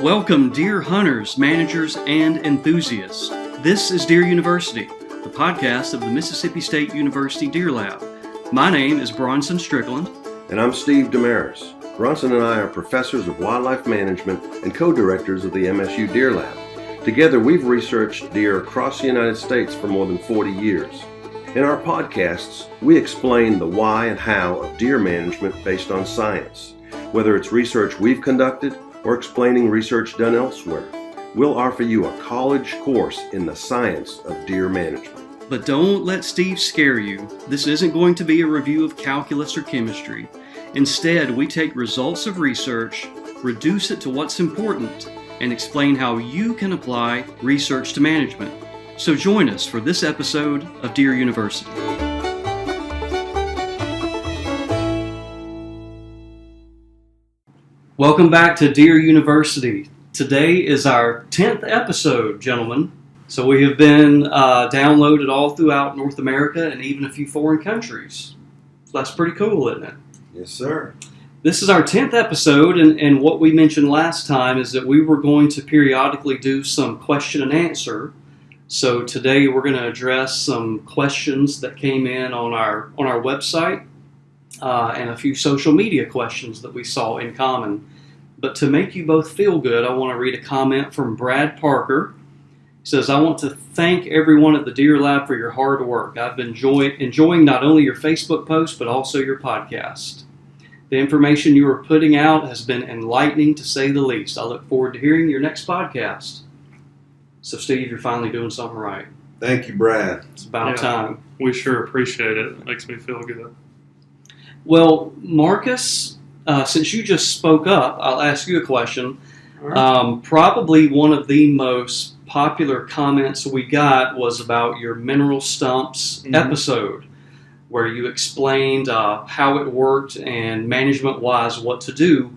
Welcome, deer hunters, managers, and enthusiasts. This is Deer University, the podcast of the Mississippi State University Deer Lab. My name is Bronson Strickland. And I'm Steve Damaris. Bronson and I are professors of wildlife management and co-directors of the MSU Deer Lab. Together, we've researched deer across the United States for more than 40 years. In our podcasts, we explain the why and how of deer management based on science. Whether it's research we've conducted or explaining research done elsewhere, we'll offer you a college course in the science of deer management. But don't let Steve scare you. This isn't going to be a review of calculus or chemistry. Instead, we take results of research, reduce it to what's important, and explain how you can apply research to management. So join us for this episode of Deer University. Welcome back to Deer University. Today is our 10th episode, gentlemen. So we have been downloaded all throughout North America and even a few foreign countries. So that's pretty cool, isn't it? Yes, sir. This is our 10th episode, and what we mentioned last time is that we were going to periodically do some question and answer. So today we're going to address some questions that came in on our website and a few social media questions that we saw in common. But to make you both feel good, I want to read a comment from Brad Parker. He says, I want to thank everyone at the Deer Lab for your hard work. I've been enjoying not only your Facebook post, but also your podcast. The information you are putting out has been enlightening, to say the least. I look forward to hearing your next podcast. So, Steve, you're finally doing something right. Thank you, Brad. It's about time. We sure appreciate it. It makes me feel good. Well, Marcus, since you just spoke up, I'll ask you a question. Right. Probably one of the most popular comments we got was about your mineral stumps episode, where you explained how it worked and management-wise what to do.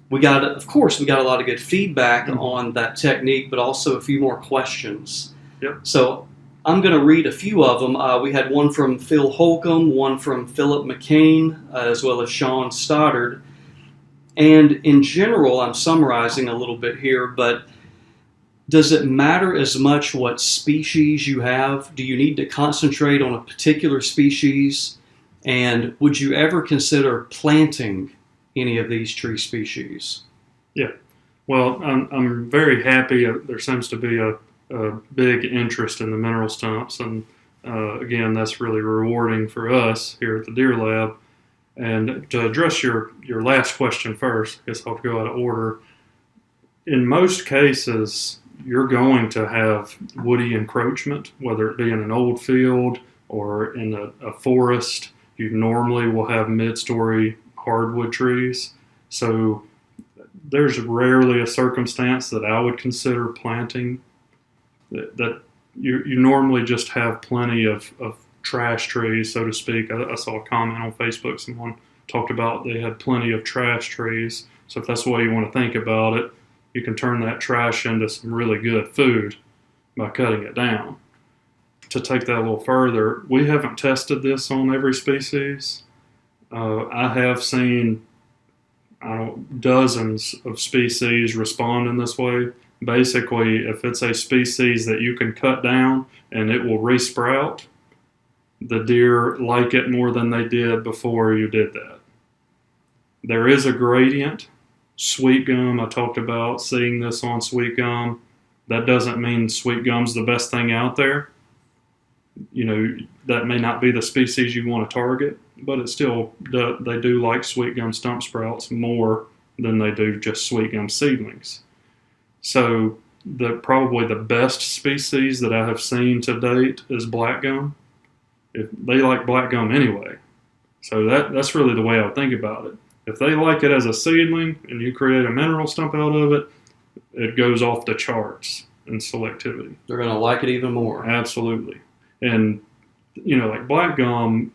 We got a lot of good feedback on that technique, but also a few more questions. Yep. So I'm going to read a few of them. We had one from Phil Holcomb, one from Philip McCain, as well as Sean Stoddard. And in general, I'm summarizing a little bit here, but does it matter as much what species you have? Do you need to concentrate on a particular species? And would you ever consider planting any of these tree species? Yeah. Well, I'm very happy. There seems to be a big interest in the mineral stumps, and again, that's really rewarding for us here at the Deer Lab. And to address your last question first, I guess I'll go out of order. In most cases, you're going to have woody encroachment, whether it be in an old field or in a forest. You normally will have mid-story hardwood trees. So there's rarely a circumstance that I would consider planting. That you normally just have plenty of trash trees, so to speak. I saw a comment on Facebook. Someone talked about they had plenty of trash trees. So if that's the way you want to think about it, you can turn that trash into some really good food by cutting it down. To take that a little further, we haven't tested this on every species. I have seen dozens of species respond in this way. Basically, if it's a species that you can cut down and it will resprout, the deer like it more than they did before you did that. There is a gradient. Sweet gum, I talked about seeing this on sweet gum. That doesn't mean sweet gum's the best thing out there. That may not be the species you want to target, but it still, they do like sweet gum stump sprouts more than they do just sweet gum seedlings. So probably the best species that I have seen to date is black gum. They like black gum anyway. So that's really the way I would think about it. If they like it as a seedling and you create a mineral stump out of it, it goes off the charts in selectivity. They're going to like it even more. Absolutely. And, like black gum,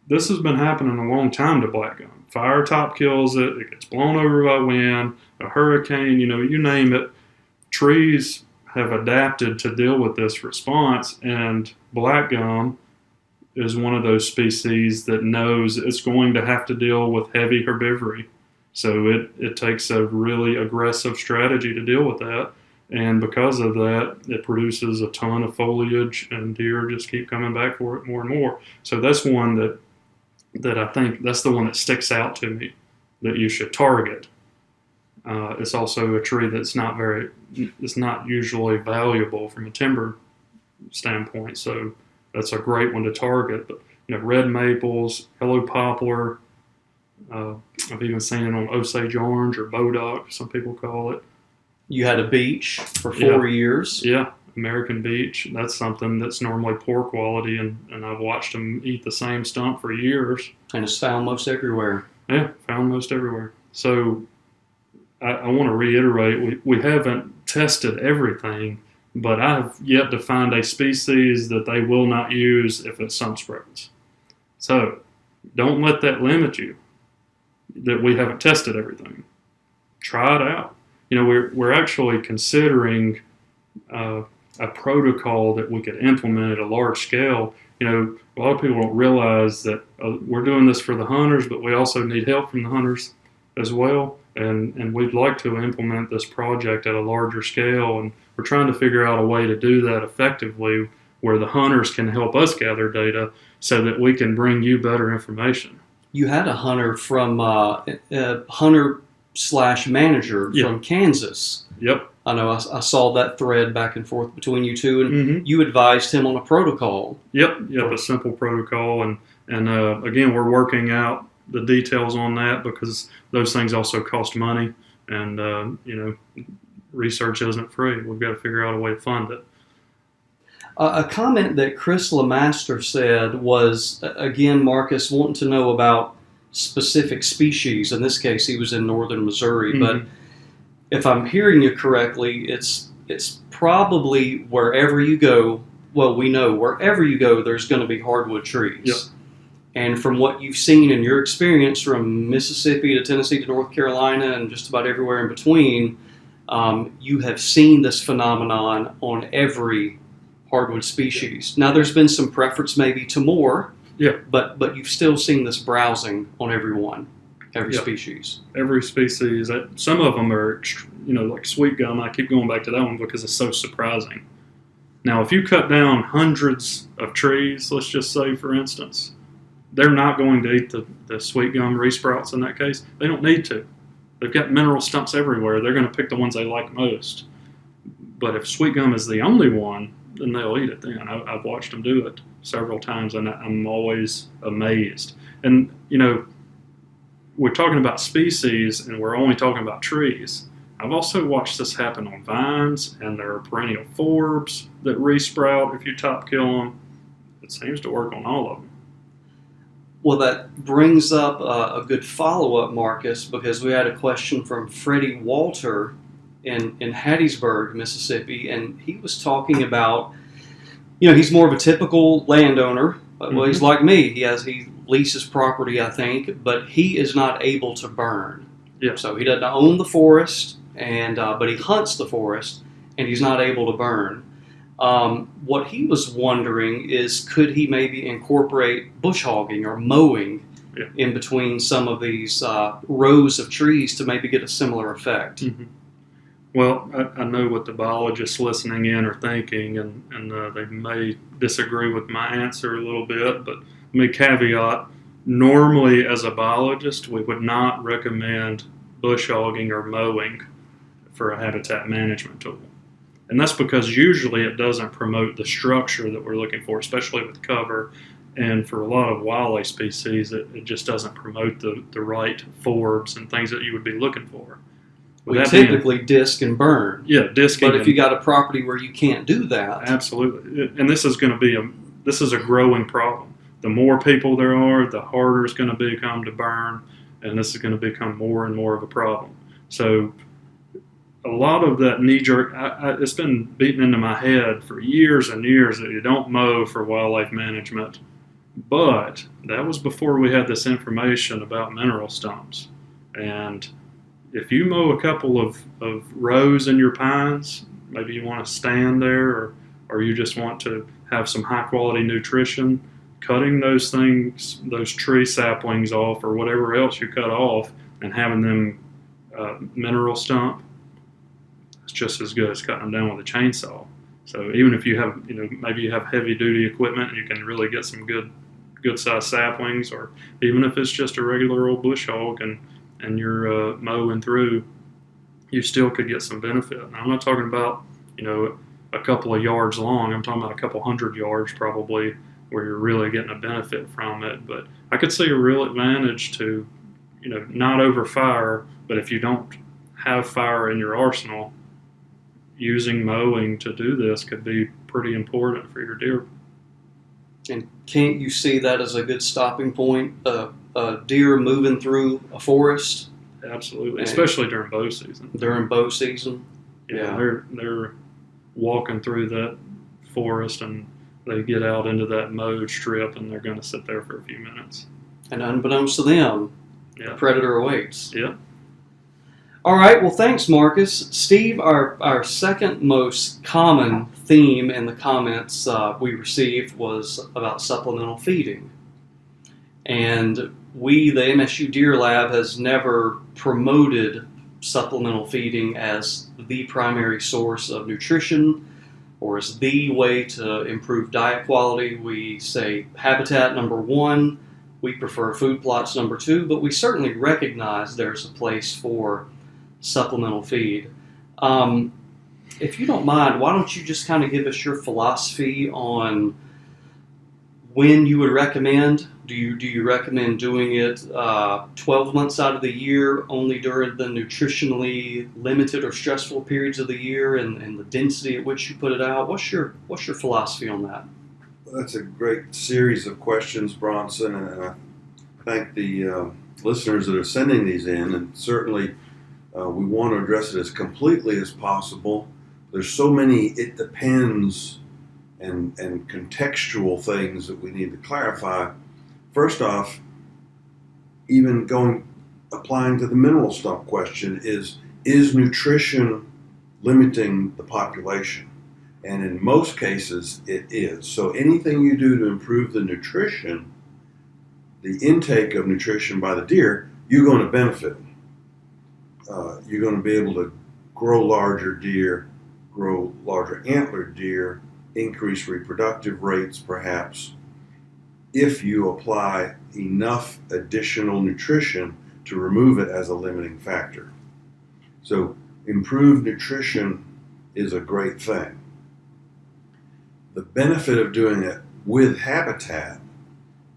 this has been happening a long time to black gum. Fire top kills it. It gets blown over by wind, a hurricane, you name it. Trees have adapted to deal with this response, and black gum is one of those species that knows it's going to have to deal with heavy herbivory So it takes a really aggressive strategy to deal with that. And because of that, it produces a ton of foliage, and deer just keep coming back for it more and more. So that's one that I think that's the one that sticks out to me that you should target. It's also a tree that's it's not usually valuable from a timber standpoint. So that's a great one to target. But red maples, yellow poplar. I've even seen it on Osage orange or bodock, some people call it. You had a beech for 4 years. Yeah, American beech. That's something that's normally poor quality, and I've watched them eat the same stump for years. And it's found most everywhere. Yeah, found most everywhere. So I want to reiterate, we haven't tested everything, but I've yet to find a species that they will not use if it stump spreads. So don't let that limit you, that we haven't tested everything. Try it out. We're actually considering a protocol that we could implement at a large scale. A lot of people don't realize that we're doing this for the hunters, but we also need help from the hunters as well. And we'd like to implement this project at a larger scale, and we're trying to figure out a way to do that effectively where the hunters can help us gather data so that we can bring you better information. You had a hunter from hunter/manager from Kansas. Yep. I know I saw that thread back and forth between you two, and you advised him on a protocol. Yep, a simple protocol, and again, we're working out the details on that because those things also cost money, and research isn't free. We've got to figure out a way to fund it. A comment that Chris LeMaster said was, again, Marcus wanting to know about specific species. In this case, he was in northern Missouri, but if I'm hearing you correctly, it's probably wherever you go. Well, we know wherever you go, there's going to be hardwood trees. Yep. And from what you've seen in your experience from Mississippi to Tennessee to North Carolina and just about everywhere in between, you have seen this phenomenon on every hardwood species. Now, there's been some preference maybe to more, but you've still seen this browsing on every species. Every species. Some of them are, like sweet gum. I keep going back to that one because it's so surprising. Now, if you cut down hundreds of trees, let's just say, for instance, they're not going to eat the sweet gum resprouts in that case. They don't need to. They've got mineral stumps everywhere. They're going to pick the ones they like most. But if sweet gum is the only one, then they'll eat it then. I've watched them do it several times, and I'm always amazed. And, we're talking about species, and we're only talking about trees. I've also watched this happen on vines, and there are perennial forbs that resprout if you top kill them. It seems to work on all of them. Well, that brings up a good follow-up, Marcus, because we had a question from Freddie Walter in Hattiesburg, Mississippi, and he was talking about, he's more of a typical landowner. Well, he's like me. He leases property, I think, but he is not able to burn. Yeah. So he doesn't own the forest, but he hunts the forest, and he's not able to burn. What he was wondering is, could he maybe incorporate bush hogging or mowing in between some of these rows of trees to maybe get a similar effect? Mm-hmm. Well, I know what the biologists listening in are thinking, and they may disagree with my answer a little bit, but let me caveat, normally as a biologist, we would not recommend bush hogging or mowing for a habitat management tool. And that's because usually it doesn't promote the structure that we're looking for, especially with cover. And for a lot of wildlife species, it just doesn't promote the right forbs and things that you would be looking for. We typically disc and burn. Yeah, disc. But if you got a property where you can't do that, absolutely. And this is going to be a growing problem. The more people there are, the harder it's going to become to burn, and this is going to become more and more of a problem. So a lot of that knee-jerk, it's been beaten into my head for years and years that you don't mow for wildlife management. But that was before we had this information about mineral stumps. And if you mow a couple of rows in your pines, maybe you want to stand there, or you just want to have some high-quality nutrition, cutting those tree saplings off or whatever else you cut off, and having them mineral stump, it's just as good as cutting them down with a chainsaw. So even if you have, maybe you have heavy duty equipment and you can really get some good sized saplings, or even if it's just a regular old bush hog and you're mowing through, you still could get some benefit. Now, I'm not talking about, a couple of yards long. I'm talking about a couple hundred yards probably where you're really getting a benefit from it. But I could see a real advantage to, not over fire, but if you don't have fire in your arsenal, using mowing to do this could be pretty important for your deer. And can't you see that as a good stopping point? A deer moving through a forest? Absolutely, especially during bow season. During bow season? Yeah. They're walking through that forest and they get out into that mowed strip and they're going to sit there for a few minutes. And unbeknownst to them, Yeah. the predator awaits. Yeah. All right, well, thanks, Marcus. Steve, our second most common theme in the comments we received was about supplemental feeding. And we, the MSU Deer Lab, has never promoted supplemental feeding as the primary source of nutrition or as the way to improve diet quality. We say habitat number one. We prefer food plots number two, but we certainly recognize there's a place for supplemental feed. If you don't mind, why don't you just kind of give us your philosophy on when you would recommend? Do you recommend doing it 12 months out of the year, only during the nutritionally limited or stressful periods of the year, and the density at which you put it out? What's your philosophy on that? Well, that's a great series of questions, Bronson, and I thank the listeners that are sending these in, and certainly we want to address it as completely as possible. There's so many it depends and contextual things that we need to clarify. First off, even applying to the mineral stump question, is nutrition limiting the population? And in most cases, it is. So anything you do to improve the nutrition, the intake of nutrition by the deer, you're going to benefit. You're going to be able to grow larger deer, grow larger antlered deer, increase reproductive rates perhaps, if you apply enough additional nutrition to remove it as a limiting factor. So improved nutrition is a great thing. The benefit of doing it with habitat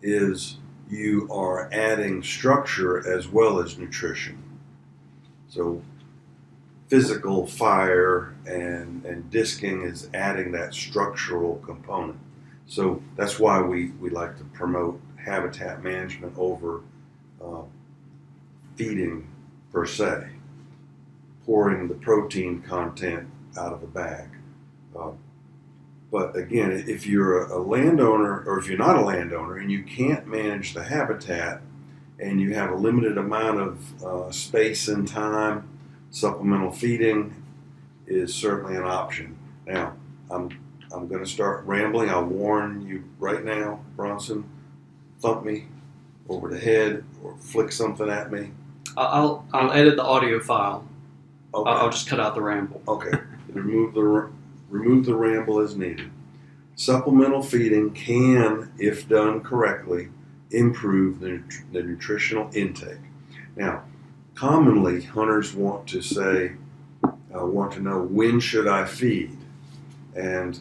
is you are adding structure as well as nutrition. So physical fire and disking is adding that structural component. So that's why we like to promote habitat management over feeding per se, pouring the protein content out of the bag. But again, if you're a landowner, or if you're not a landowner and you can't manage the habitat and you have a limited amount of space and time, supplemental feeding is certainly an option. Now, I'm going to start rambling. I'll warn you right now, Bronson. Thump me over the head or flick something at me. I'll edit the audio file. Okay. I'll just cut out the ramble. Okay. Remove the ramble as needed. Supplemental feeding can, if done correctly, improve the nutritional intake. Now, commonly, hunters want to know, when should I feed? And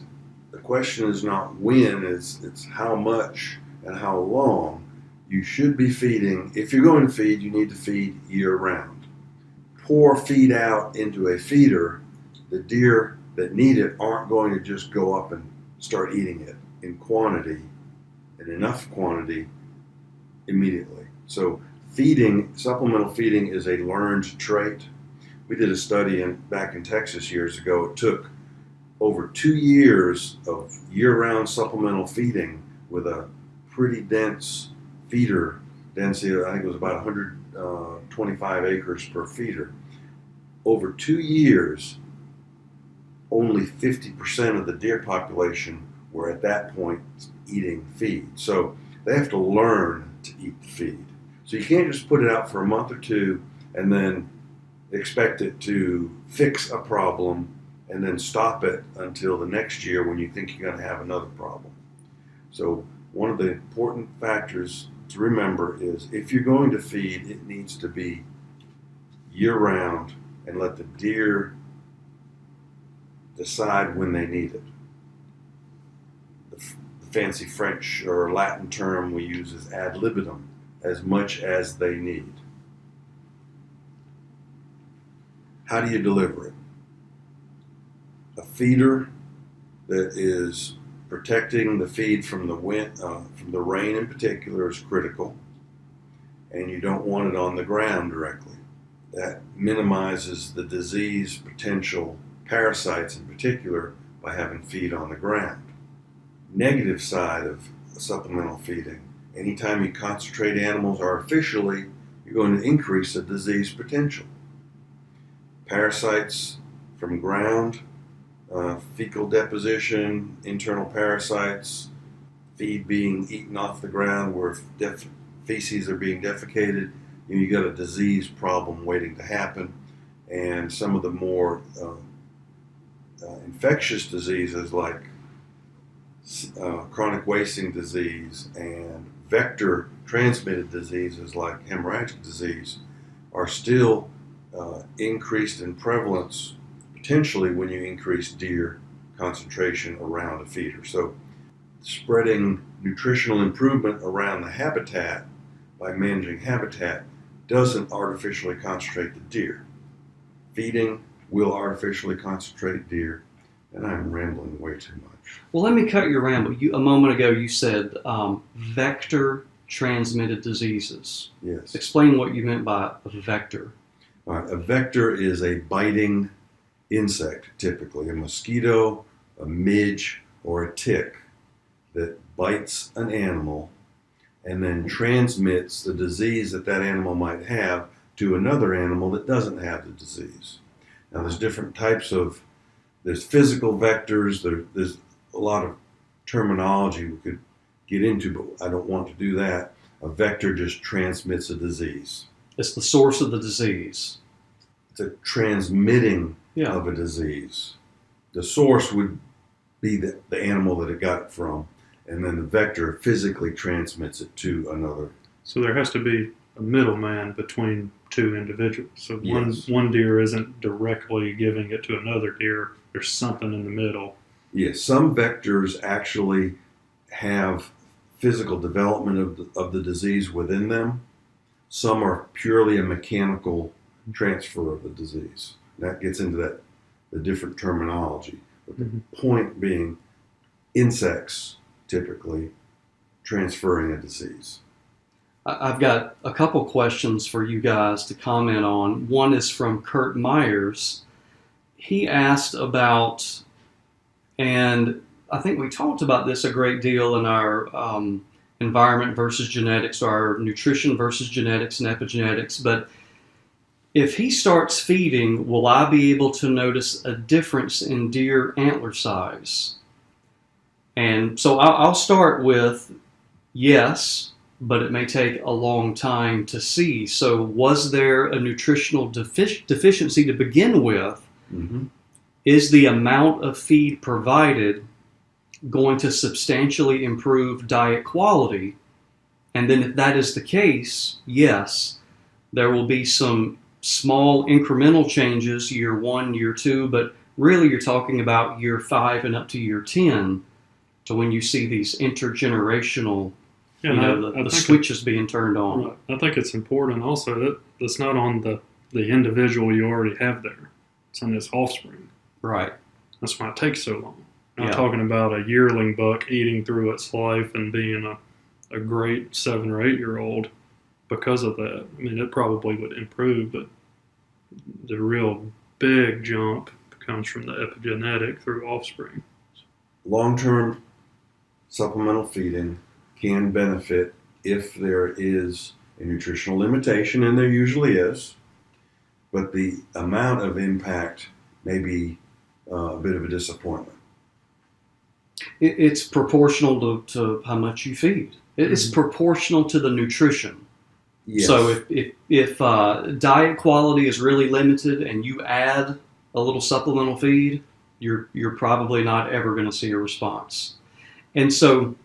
the question is not when, it's how much and how long you should be feeding. If you're going to feed, you need to feed year round. Pour feed out into a feeder, the deer that need it aren't going to just go up and start eating it in quantity, in enough quantity, immediately. So supplemental feeding is a learned trait. We did a study back in Texas years ago. It took over 2 years of year-round supplemental feeding with a pretty dense feeder density. I think it was about 125 acres per feeder. Over 2 years, only 50% of the deer population were at that point eating feed. So they have to learn to eat the feed. So you can't just put it out for a month or two and then expect it to fix a problem and then stop it until the next year when you think you're going to have another problem. So one of the important factors to remember is if you're going to feed, it needs to be year-round and let the deer decide when they need it. The fancy French or Latin term we use is ad libitum, as much as they need. How do you deliver it? A feeder that is protecting the feed from the wind, from the rain in particular, is critical, and you don't want it on the ground directly. That minimizes the disease potential, parasites in particular, by having feed on the ground. Negative side of supplemental feeding: anytime you concentrate animals artificially, you're going to increase the disease potential. Parasites from ground, fecal deposition, internal parasites, feed being eaten off the ground where feces are being defecated, you got a disease problem waiting to happen. And some of the more infectious diseases like chronic wasting disease and vector transmitted diseases like hemorrhagic disease are still increased in prevalence potentially when you increase deer concentration around a feeder. So spreading nutritional improvement around the habitat by managing habitat doesn't artificially concentrate the deer. Feeding will artificially concentrate deer, and I'm rambling way too much. Well, let me cut your ramble. A moment ago you said vector transmitted diseases. Yes. Explain what you meant by a vector. All right. A vector is a biting insect, typically a mosquito, a midge, or a tick that bites an animal and then transmits the disease that that animal might have to another animal that doesn't have the disease. Now, there's different types of, there's physical vectors, there's a lot of terminology we could get into, but I don't want to do that. A vector just transmits a disease. It's the source of the disease. It's a transmitting of a disease. The source would be the animal that it got it from, and then the vector physically transmits it to another. So there has to be a middleman between two individuals. So Yes. one deer isn't directly giving it to another deer. There's something in the middle. Yes, some vectors actually have physical development of the disease within them. Some are purely a mechanical transfer of the disease. That gets into the different terminology. But the point being, insects typically transferring a disease. I've got a couple questions for you guys to comment on. One is from Kurt Myers. He asked about, and I think we talked about this a great deal in our environment versus genetics, our nutrition versus genetics and epigenetics, but if he starts feeding, will I be able to notice a difference in deer antler size? And so I'll start with yes, but it may take a long time to see. So was there a nutritional deficiency to begin with? Mm-hmm. Is the amount of feed provided going to substantially improve diet quality? And then if that is the case, yes, there will be some small incremental changes year 1, year 2, but really you're talking about year 5 and up to year 10 to when you see these intergenerational, the switches being turned on. Right. I think it's important also that it's not on the individual you already have there. It's on his offspring. Right. That's why it takes so long. I'm talking about a yearling buck eating through its life and being a great 7 or 8 year old because of that. I mean, it probably would improve, but the real big jump comes from the epigenetic through offspring. Long-term supplemental feeding can benefit if there is a nutritional limitation, and there usually is, but the amount of impact may be a bit of a disappointment. It's proportional to how much you feed. It's proportional to the nutrition. Yes. So if diet quality is really limited and you add a little supplemental feed, you're probably not ever going to see a response. And so,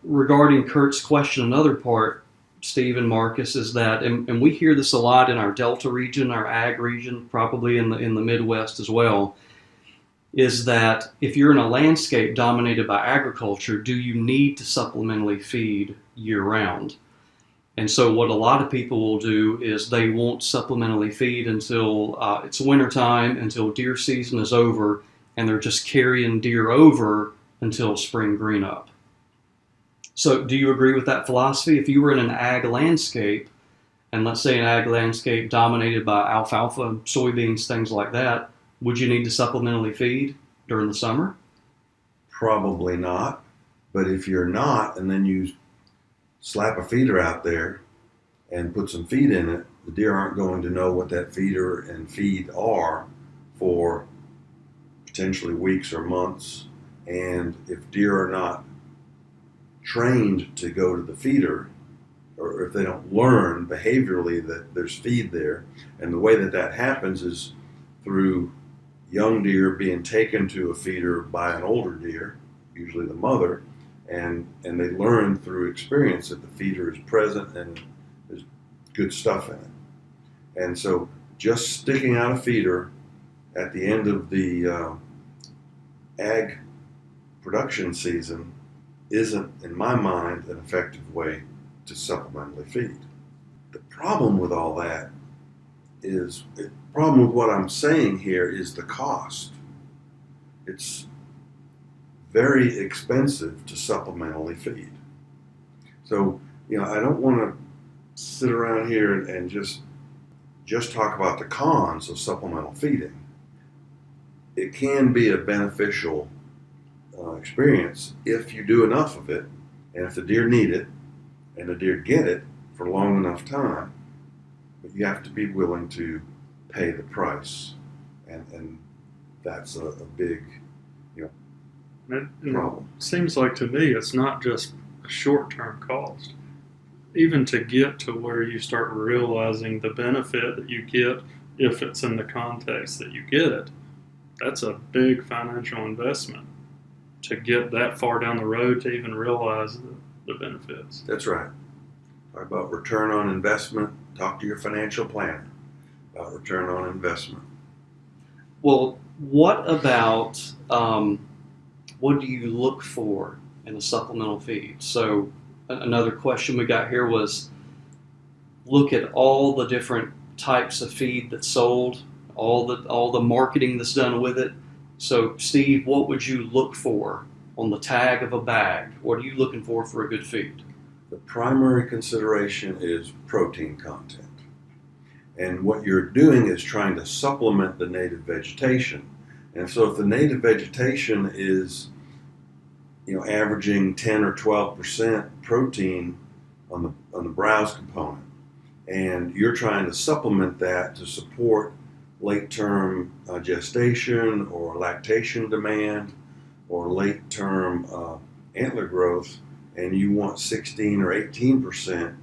regarding Kurt's question, another part, Steve and Marcus, is that, and we hear this a lot in our Delta region, our ag region, probably in the Midwest as well, is that if you're in a landscape dominated by agriculture, do you need to supplementally feed year round? And so what a lot of people will do is they won't supplementally feed until it's wintertime, until deer season is over, and they're just carrying deer over until spring green up. So do you agree with that philosophy? If you were in an ag landscape, and let's say an ag landscape dominated by alfalfa, soybeans, things like that, would you need to supplementally feed during the summer? Probably not. But if you're not, and then you slap a feeder out there and put some feed in it, the deer aren't going to know what that feeder and feed are for potentially weeks or months. And if deer are not trained to go to the feeder, or if they don't learn behaviorally that there's feed there, and the way that happens is through young deer being taken to a feeder by an older deer, usually the mother, and they learn through experience that the feeder is present and there's good stuff in it. And so just sticking out a feeder at the end of the ag production season isn't, in my mind, an effective way to supplementally feed. The problem with all that is, the problem with what I'm saying here is the cost. It's very expensive to supplementally feed. So, I don't want to sit around here and just talk about the cons of supplemental feeding. It can be a beneficial experience if you do enough of it, and if the deer need it, and the deer get it for long enough time. But you have to be willing to pay And the price, and that's a big it problem. seems like to me it's not just a short-term cost. Even to get to where you start realizing the benefit that you get, if it's in the context that you get it, that's a big financial investment to get that far down the road to even realize the benefits. That's right. Talk about return on investment. Talk to your financial planner about return on investment. Well, what about what do you look for in a supplemental feed? So another question we got here was, look at all the different types of feed that's sold, all the marketing that's done with it. So Steve, what would you look for on the tag of a bag? What are you looking for a good feed? The primary consideration is protein content. And what you're doing is trying to supplement the native vegetation. And so if the native vegetation is, averaging 10 or 12% protein on the browse component, and you're trying to supplement that to support late-term gestation or lactation demand or late-term antler growth, and you want 16 or 18%,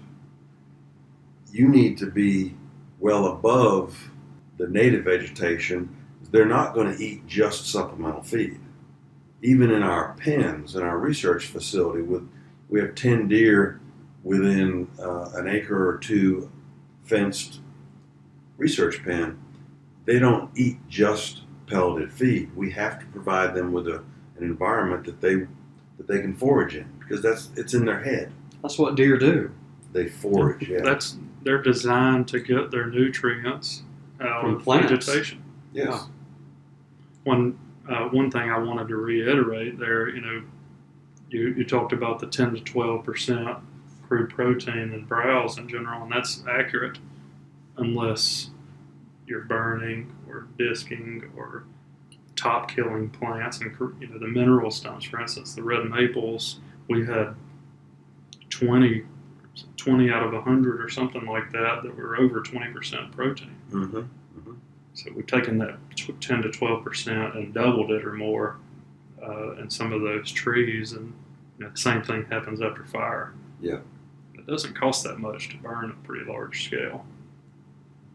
you need to be well above the native vegetation. They're not going to eat just supplemental feed. Even in our pens, in our research facility, we have 10 deer within an acre or two fenced research pen. They don't eat just pelleted feed. We have to provide them with an environment that they can forage in, because it's in their head. That's what deer do. They forage. Yeah. They're designed to get their nutrients out From of plants. vegetation. Yes. One thing I wanted to reiterate there, you talked about the 10 to 12% crude protein in browse in general, and that's accurate unless you're burning or disking or top killing plants. And the mineral stumps, for instance, the red maples, we had 20 out of 100 or something like that were over 20% protein. Mm-hmm. Mm-hmm. So we've taken that 10 to 12% and doubled it or more in some of those trees, and the same thing happens after fire. Yeah. it doesn't cost that much to burn a pretty large scale.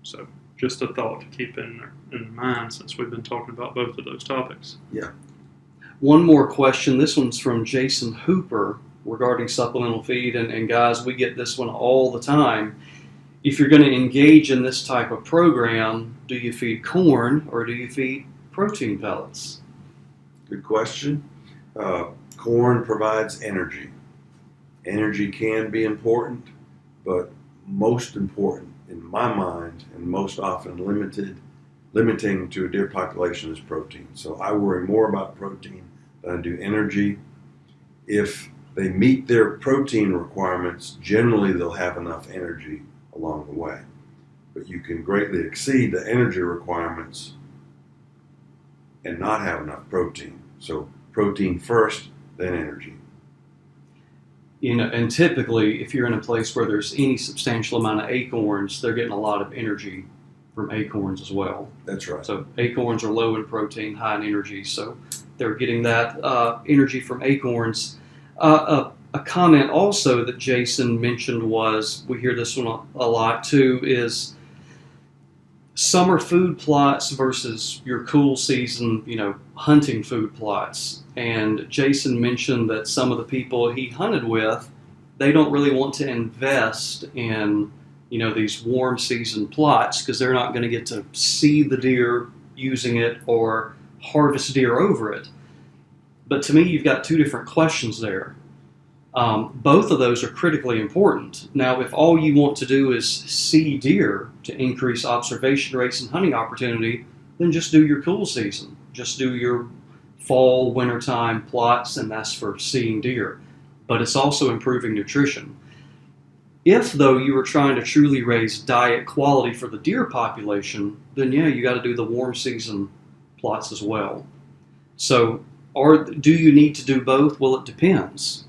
So just a thought to keep in mind since we've been talking about both of those topics. Yeah. One more question. This one's from Jason Hooper regarding supplemental feed. And guys, we get this one all the time. If you're going to engage in this type of program, do you feed corn or do you feed protein pellets? Good question. Corn provides energy. Energy can be important, but most important in my mind and most often limiting to a deer population is protein. So I worry more about protein than I do energy. If they meet their protein requirements, generally they'll have enough energy along the way. But you can greatly exceed the energy requirements and not have enough protein. So protein first, then energy. And typically, if you're in a place where there's any substantial amount of acorns, they're getting a lot of energy from acorns as well. That's right. So acorns are low in protein, high in energy, so they're getting that energy from acorns. A comment also that Jason mentioned was, we hear this one a lot too, is summer food plots versus your cool season, hunting food plots. And Jason mentioned that some of the people he hunted with, they don't really want to invest in, these warm season plots because they're not going to get to see the deer using it or harvest deer over it. But to me, you've got two different questions there. Both of those are critically important. Now, if all you want to do is see deer to increase observation rates and hunting opportunity, then just do your cool season. Just do your fall, wintertime plots, and that's for seeing deer. But it's also improving nutrition. If, though, you were trying to truly raise diet quality for the deer population, then yeah, you got to do the warm season plots as well. So, do you need to do both? Well, it depends.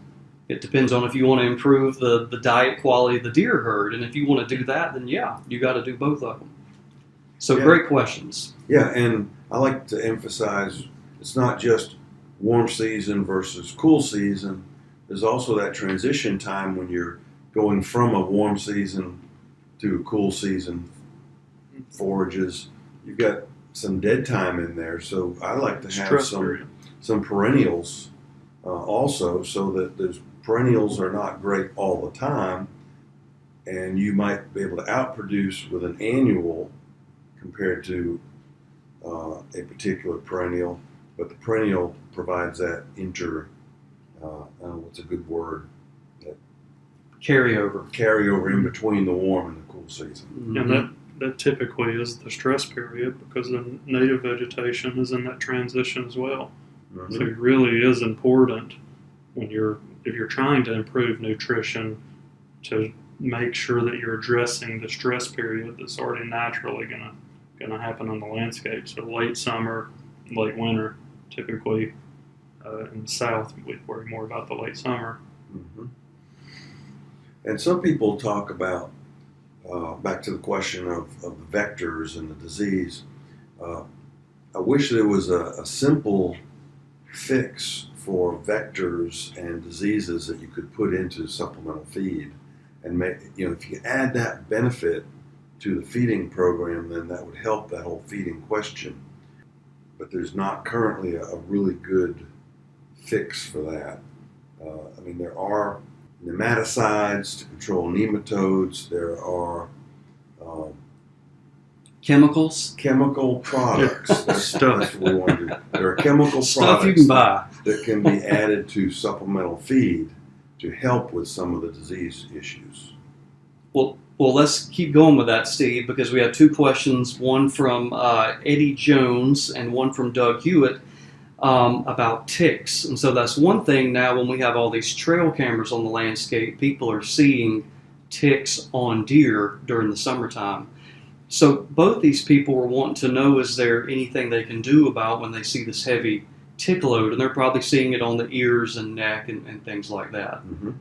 It depends on if you want to improve the diet quality of the deer herd. And if you want to do that, then yeah, you got to do both of them. So Yeah. Great questions. Yeah, and I like to emphasize it's not just warm season versus cool season. There's also that transition time when you're going from a warm season to a cool season forages. You've got some dead time in there, so I like to have Stress period. some perennials also, so that those perennials are not great all the time, and you might be able to outproduce with an annual compared to a particular perennial, but the perennial provides that what's a good word? Carryover in between the warm and the cool season. Mm-hmm. And that typically is the stress period because the native vegetation is in that transition as well. Mm-hmm. So it really is important if you're trying to improve nutrition to make sure that you're addressing the stress period that's already naturally gonna happen on the landscape. So late summer, late winter, typically in the south we worry more about the late summer. Mm-hmm. And some people talk about, back to the question of the vectors and the disease, I wish there was a simple fix for vectors and diseases that you could put into supplemental feed. And if you add that benefit to the feeding program, then that would help that whole feeding question. But there's not currently a really good fix for that. There are nematicides to control nematodes. There are Chemicals? chemical products. That's what we want to do. There are chemical Stuff products you can buy. that can be added to supplemental feed to help with some of the disease issues. Well, let's keep going with that, Steve, because we have two questions, one from Eddie Jones and one from Doug Hewitt about ticks. And so that's one thing now when we have all these trail cameras on the landscape, people are seeing ticks on deer during the summertime. So both these people were wanting to know, is there anything they can do about when they see this heavy tick load? And they're probably seeing it on the ears and neck and things like that. Mm-hmm.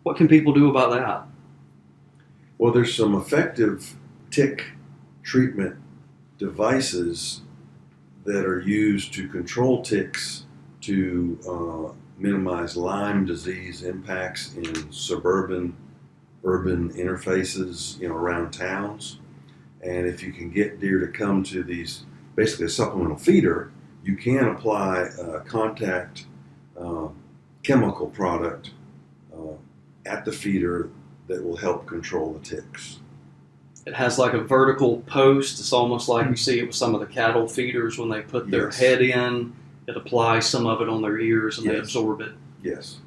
What can people do about that? Well, there's some effective tick treatment devices that are used to control ticks to minimize Lyme disease impacts in suburban urban interfaces, around towns. And if you can get deer to come to these, basically a supplemental feeder, you can apply a contact chemical product at the feeder that will help control the ticks. It has like a vertical post. It's almost like you see it with some of the cattle feeders when they put their Yes. head in. It applies some of it on their ears and they Yes. absorb it. Yes.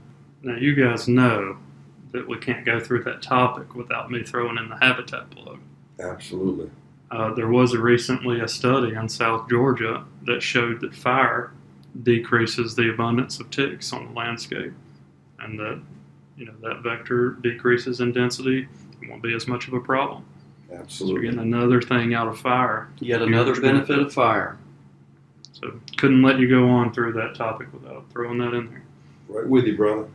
Now, you guys know that we can't go through that topic without me throwing in the habitat plug. Absolutely. There was recently a study in South Georgia that showed that fire decreases the abundance of ticks on the landscape, and that that vector decreases in density. It won't be as much of a problem. So you're Absolutely. getting another thing out of fire. Yet another Huge benefit of fire. So couldn't let you go on through that topic without throwing that in there. Right with you, brother.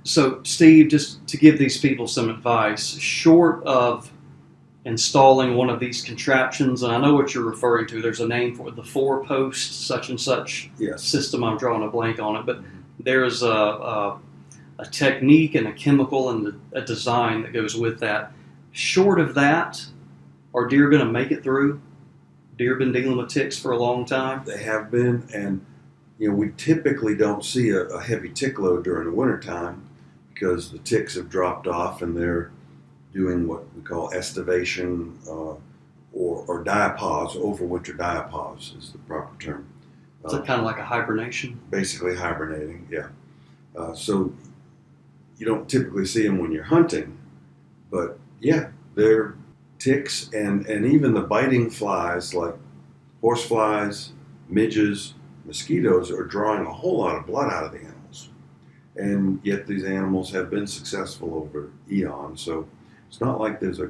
So, Steve, just to give these people some advice, short of installing one of these contraptions, and I know what you're referring to, there's a name for it, the 4-post such and such Yes. system, I'm drawing a blank on it, but there's a technique and a chemical and a design that goes with that. Short of that, are deer going to make it through? Deer been dealing with ticks for a long time. They have been, and we typically don't see a heavy tick load during the wintertime because the ticks have dropped off and they're doing what we call estivation or diapause. Overwinter diapause is the proper term. It's kind of like a hibernation. Basically hibernating, yeah. So you don't typically see them when you're hunting, but yeah, they're ticks and even the biting flies like horse flies, midges, mosquitoes are drawing a whole lot of blood out of the animals. And yet these animals have been successful over eons, so it's not like there's a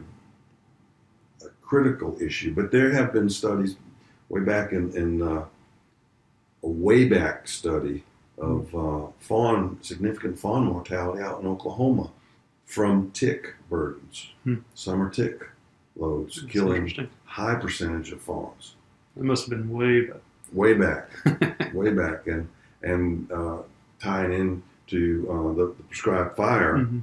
critical issue, but there have been studies way back in a way back study of significant fawn mortality out in Oklahoma from tick burdens, summer tick loads, That's killing interesting. high percentage of fawns. It must have been way back. Way back, way back, and tying in to the prescribed fire Mhm.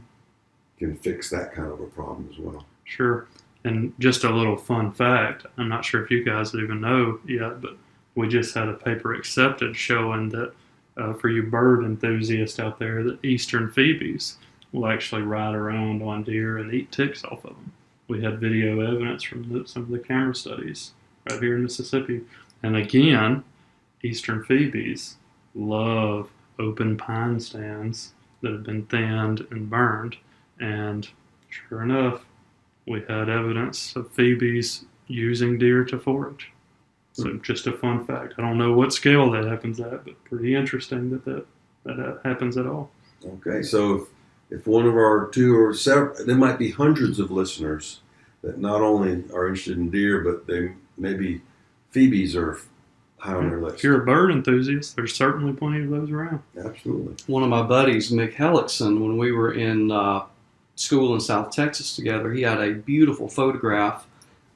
can fix that kind of a problem as well. Sure. And just a little fun fact, I'm not sure if you guys even know yet, but we just had a paper accepted showing that for you bird enthusiasts out there, that eastern phoebes will actually ride around on deer and eat ticks off of them. We had video evidence from some of the camera studies right here in Mississippi. And again, eastern phoebes love open pine stands that have been thinned and burned. And sure enough, we had evidence of phoebes using deer to forage. So just a fun fact. I don't know what scale that happens at, but pretty interesting that happens at all. Okay, so if one of our two or several, there might be hundreds of listeners that not only are interested in deer, but they maybe phoebes are high on their list. If you're a bird enthusiast, there's certainly plenty of those around. Absolutely. One of my buddies, Mick Hellickson, when we were in school in South Texas together, he had a beautiful photograph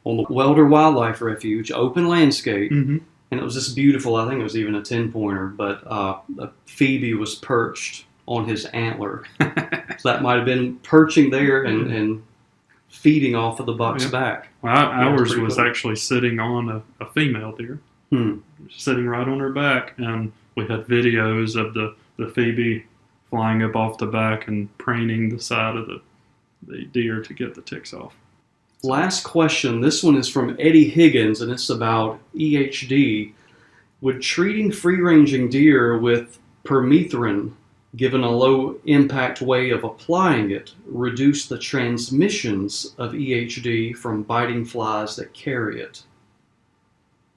on the Welder Wildlife Refuge, open landscape, Mm-hmm. and it was just beautiful. I think it was even a 10-pointer, but a phoebe was perched on his antler. So that might have been perching there and feeding off of the buck's Yeah. back. Well, Yeah, it's ours pretty was cool. actually sitting on a female deer, Hmm. sitting right on her back, and we had videos of the phoebe flying up off the back and preening the side of the deer to get the ticks off. Last question. This one is from Eddie Higgins, and it's about EHD. Would treating free-ranging deer with permethrin, given a low-impact way of applying it, reduce the transmissions of EHD from biting flies that carry it?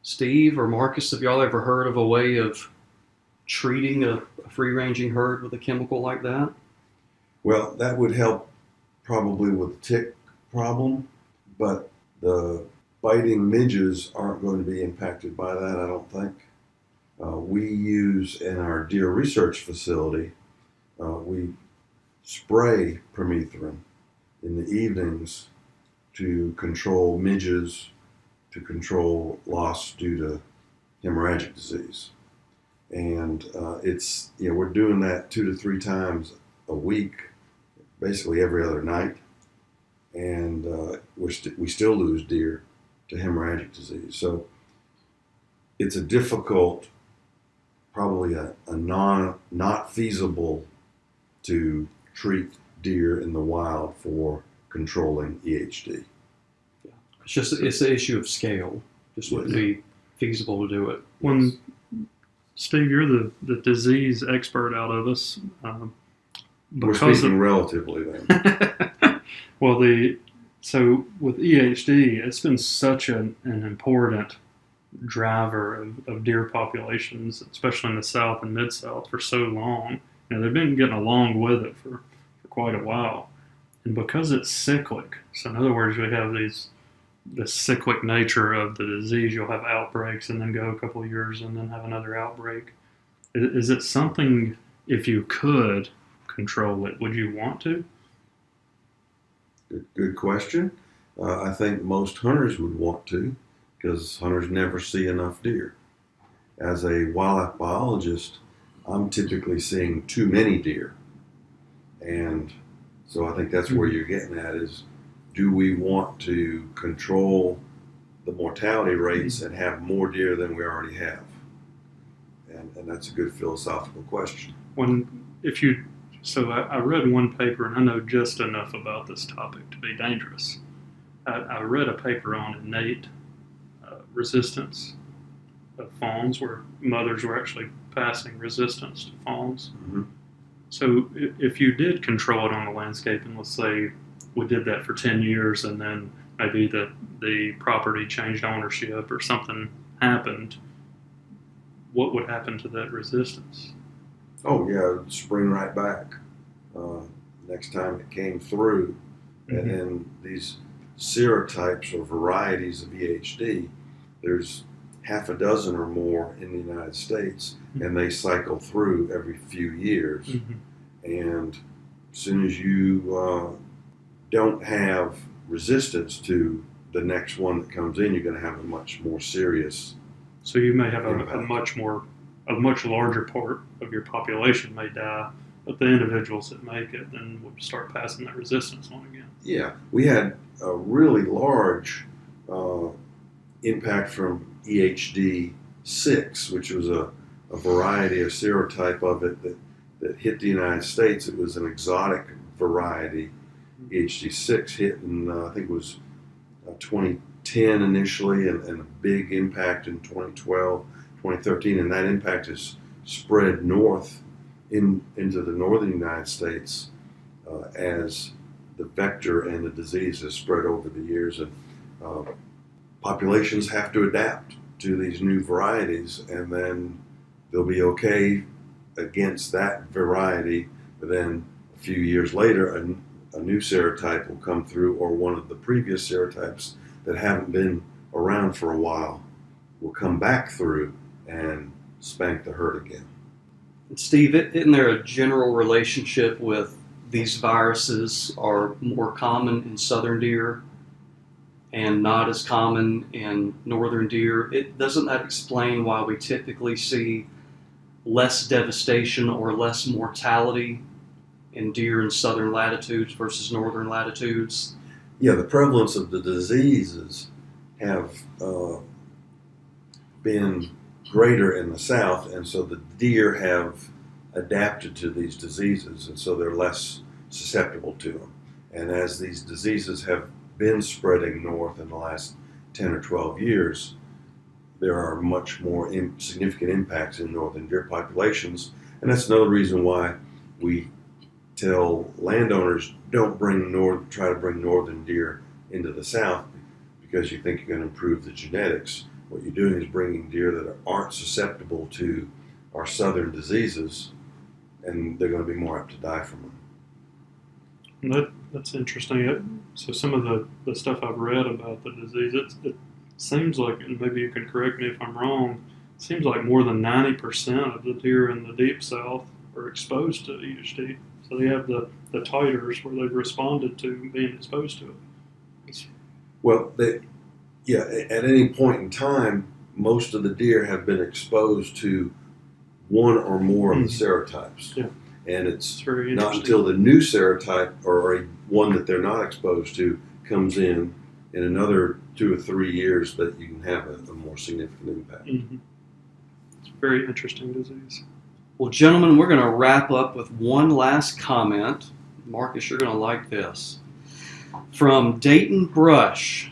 Steve or Marcus, have y'all ever heard of a way of treating a free-ranging herd with a chemical like that? Well, that would help probably with the tick problem, but the biting midges aren't going to be impacted by that, I don't think. We use in our deer research facility, we spray permethrin in the evenings to control midges, to control loss due to hemorrhagic disease. And we're doing that 2 to 3 times a week basically every other night, and we still lose deer to hemorrhagic disease. So it's a difficult, probably a not feasible to treat deer in the wild for controlling EHD. It's an issue of scale. Just wouldn't be feasible to do it. When Steve, you're the disease expert out of us. We're speaking relatively then. Well, so with EHD, it's been such an important driver of deer populations, especially in the South and Mid-South, for so long. They've been getting along with it for quite a while. And because it's cyclic, so in other words, we have the cyclic nature of the disease. You'll have outbreaks and then go a couple of years and then have another outbreak. Is it something, if you could control it, would you want to? Good question. I think most hunters would want to, because hunters never see enough deer. As a wildlife biologist, I'm typically seeing too many deer. And so I think that's where you're getting at is, do we want to control the mortality rates and have more deer than we already have? And that's a good philosophical question. So I read one paper, and I know just enough about this topic to be dangerous. I read a paper on innate resistance of fawns, where mothers were actually passing resistance to fawns. Mm-hmm. So if you did control it on the landscape, and let's say we did that for 10 years, and then maybe the property changed ownership or something happened, what would happen to that resistance? Oh yeah, it would spring right back next time it came through. Mm-hmm. And these serotypes or varieties of EHD, there's half a dozen or more in the United States, and they cycle through every few years. Mm-hmm. And as soon as you don't have resistance to the next one that comes in, you're going to have a much more serious. So you may have impact. a much larger part of your population may die, but the individuals that make it then would start passing that resistance on again. Yeah, we had a really large impact from EHD6, which was a variety, a serotype of it that hit the United States. It was an exotic variety. EHD6 hit in, I think it was 2010 initially, and a big impact in 2012, 2013, and that impact has spread north into the northern United States as the vector and the disease has spread over the years, and populations have to adapt to these new varieties, and then they'll be okay against that variety, but then a few years later a new serotype will come through, or one of the previous serotypes that haven't been around for a while will come back through and spank the herd again. Steve, isn't there a general relationship with these viruses are more common in southern deer and not as common in northern deer? Doesn't that explain why we typically see less devastation or less mortality in deer in southern latitudes versus northern latitudes? Yeah, the prevalence of the diseases have been greater in the south, and so the deer have adapted to these diseases, and so they're less susceptible to them. And as these diseases have been spreading north in the last 10 or 12 years, there are much more significant impacts in northern deer populations, and that's another reason why we tell landowners don't try to bring northern deer into the south, because you think you're going to improve the genetics. What you're doing is bringing deer that aren't susceptible to our southern diseases, and they're going to be more apt to die from them. That's interesting. So some of the stuff I've read about the disease, it seems like, and maybe you can correct me if I'm wrong, it seems like more than 90% of the deer in the deep south are exposed to EHD. So they have the titers where they've responded to being exposed to it. Well, at any point in time, most of the deer have been exposed to one or more of the serotypes. Yeah. and It's it's very not interesting. until the new serotype or one that they're not exposed to comes in another 2 or 3 years that you can have a more significant impact. Mhm. It's a very interesting disease. Well, gentlemen, we're going to wrap up with one last comment. Marcus, you're going to like this. From Dayton Brush.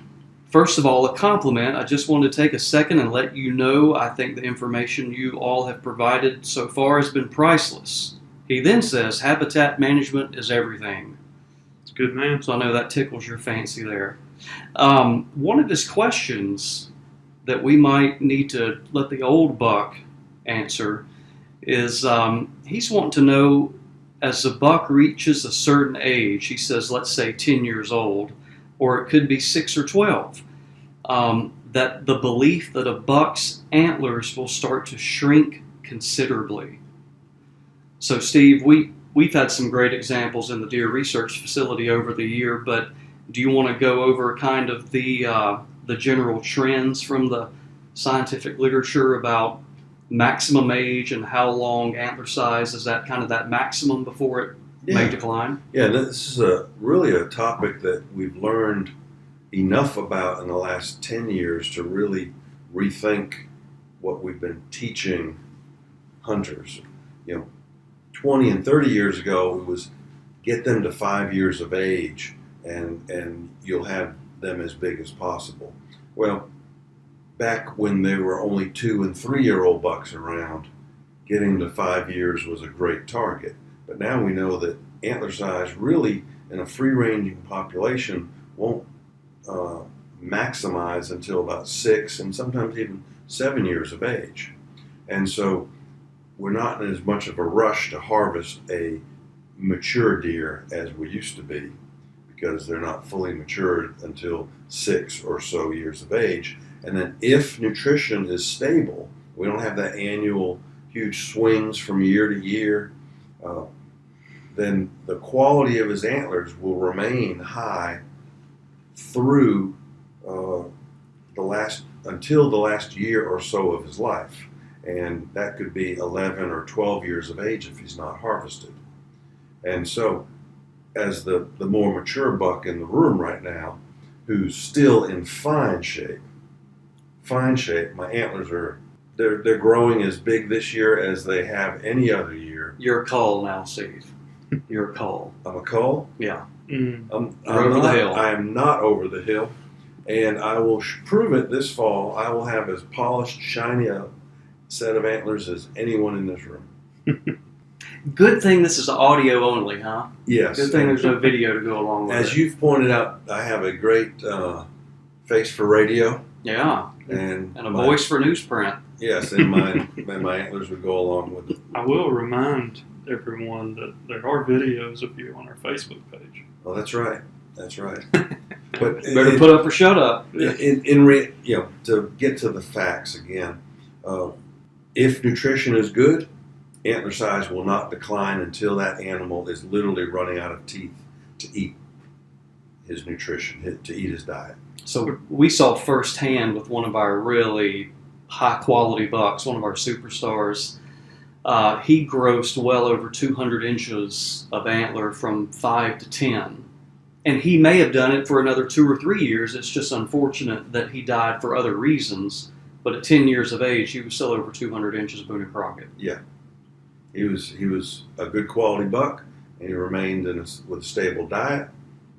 First of all, a compliment. I just wanted to take a second and let you know I think the information you all have provided so far has been priceless. He then says, habitat management is everything. It's a good man. So I know that tickles your fancy there. One of his questions that we might need to let the old buck answer is he's wanting to know, as the buck reaches a certain age, he says, let's say 10 years old, or it could be 6 or 12, that the belief that a buck's antlers will start to shrink considerably. So, Steve, we've had some great examples in the deer research facility over the year, but do you want to go over kind of the general trends from the scientific literature about maximum age and how long antler size is that kind of that maximum before it may decline? Yeah, this is really a topic that we've learned enough about in the last 10 years to really rethink what we've been teaching hunters. 20 and 30 years ago, it was get them to 5 years of age and you'll have them as big as possible. Well, back when there were only 2 and 3 year old bucks around, getting to 5 years was a great target. But now we know that antler size really in a free ranging population won't maximize until about 6 and sometimes even 7 years of age. And so we're not in as much of a rush to harvest a mature deer as we used to be, because they're not fully matured until 6 or so years of age. And then if nutrition is stable, we don't have that annual huge swings from year to year, then the quality of his antlers will remain high through until the last year or so of his life. And that could be 11 or 12 years of age if he's not harvested. And so as the more mature buck in the room right now, who's still in fine shape, my antlers they're growing as big this year as they have any other year. You're a cull now, Steve. You're a cull. I'm a cull. Yeah. Mm. You're over the hill. I am not over the hill, and I will prove it this fall. I will have as polished, shiny a set of antlers as anyone in this room. Good thing this is audio only, huh? Yes. Good thing there's no video to go along with it. As you've pointed out, I have a great face for radio. Yeah. And a voice for newsprint. Yes, and my antlers would go along with it. I will remind everyone that there are videos of you on our Facebook page. Oh, that's right. That's right. But Better put up or shut up. To get to the facts again, if nutrition is good, antler size will not decline until that animal is literally running out of teeth to eat his nutrition, to eat his diet. So we saw firsthand with one of our really high-quality bucks, one of our superstars. He grossed well over 200 inches of antler from 5 to 10. And he may have done it for another 2 or 3 years. It's just unfortunate that he died for other reasons. But at 10 years of age, he was still over 200 inches of Boone and Crockett. Yeah. He was a good quality buck, and he remained with a stable diet,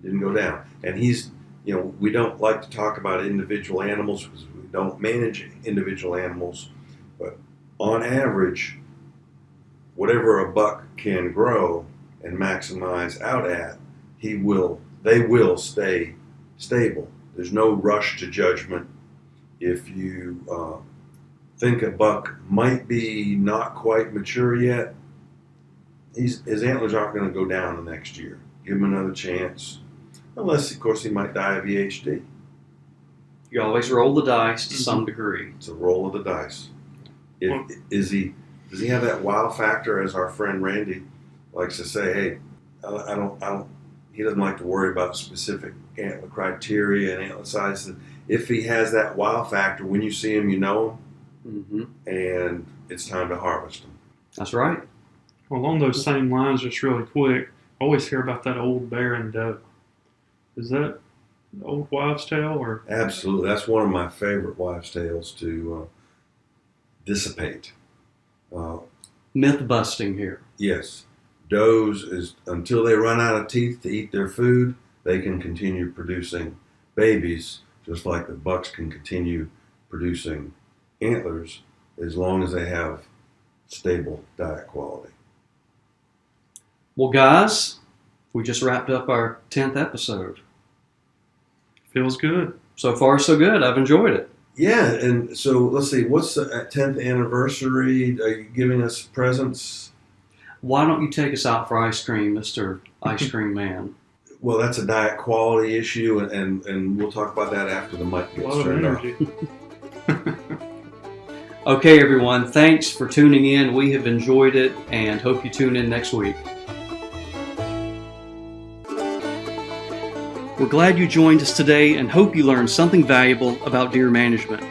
didn't go down. And we don't like to talk about individual animals because we don't manage individual animals, but on average, whatever a buck can grow and maximize out at, they will stay stable. There's no rush to judgment. If you think a buck might be not quite mature yet, his antlers aren't going to go down the next year. Give him another chance. Unless, of course, he might die of EHD. You always roll the dice to some degree. It's a roll of the dice. Does he have that wow factor, as our friend Randy likes to say? Hey, he doesn't like to worry about specific antler criteria and antler size. If he has that wow factor, when you see him, you know him, and it's time to harvest him. That's right. along those same lines, just really quick, I always hear about that old barren doe. Is that an old wives' tale, or? Absolutely. That's one of my favorite wives' tales to dissipate. Myth busting here. Yes. Does is until they run out of teeth to eat their food, they can continue producing babies, just like the bucks can continue producing antlers as long as they have stable diet quality. Well, guys, we just wrapped up our 10th episode. Feels good. So far, so good. I've enjoyed it. Yeah, and so let's see, what's the 10th anniversary? Are you giving us presents? Why don't you take us out for ice cream, Mr. Ice Cream Man? Well, that's a diet quality issue, and we'll talk about that after the mic A gets lot of turned off. energy. Okay, everyone, thanks for tuning in. We have enjoyed it and hope you tune in next week. We're glad you joined us today and hope you learned something valuable about deer management.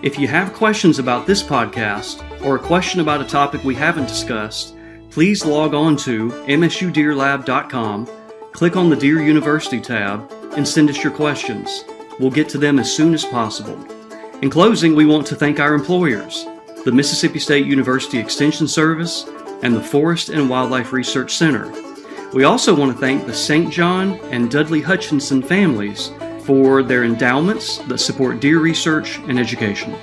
If you have questions about this podcast or a question about a topic we haven't discussed, please log on to msudeerlab.com, click on the Deer University tab, and send us your questions. We'll get to them as soon as possible. In closing, we want to thank our employers, the Mississippi State University Extension Service and the Forest and Wildlife Research Center. We also want to thank the St. John and Dudley Hutchinson families for their endowments that support deer research and education.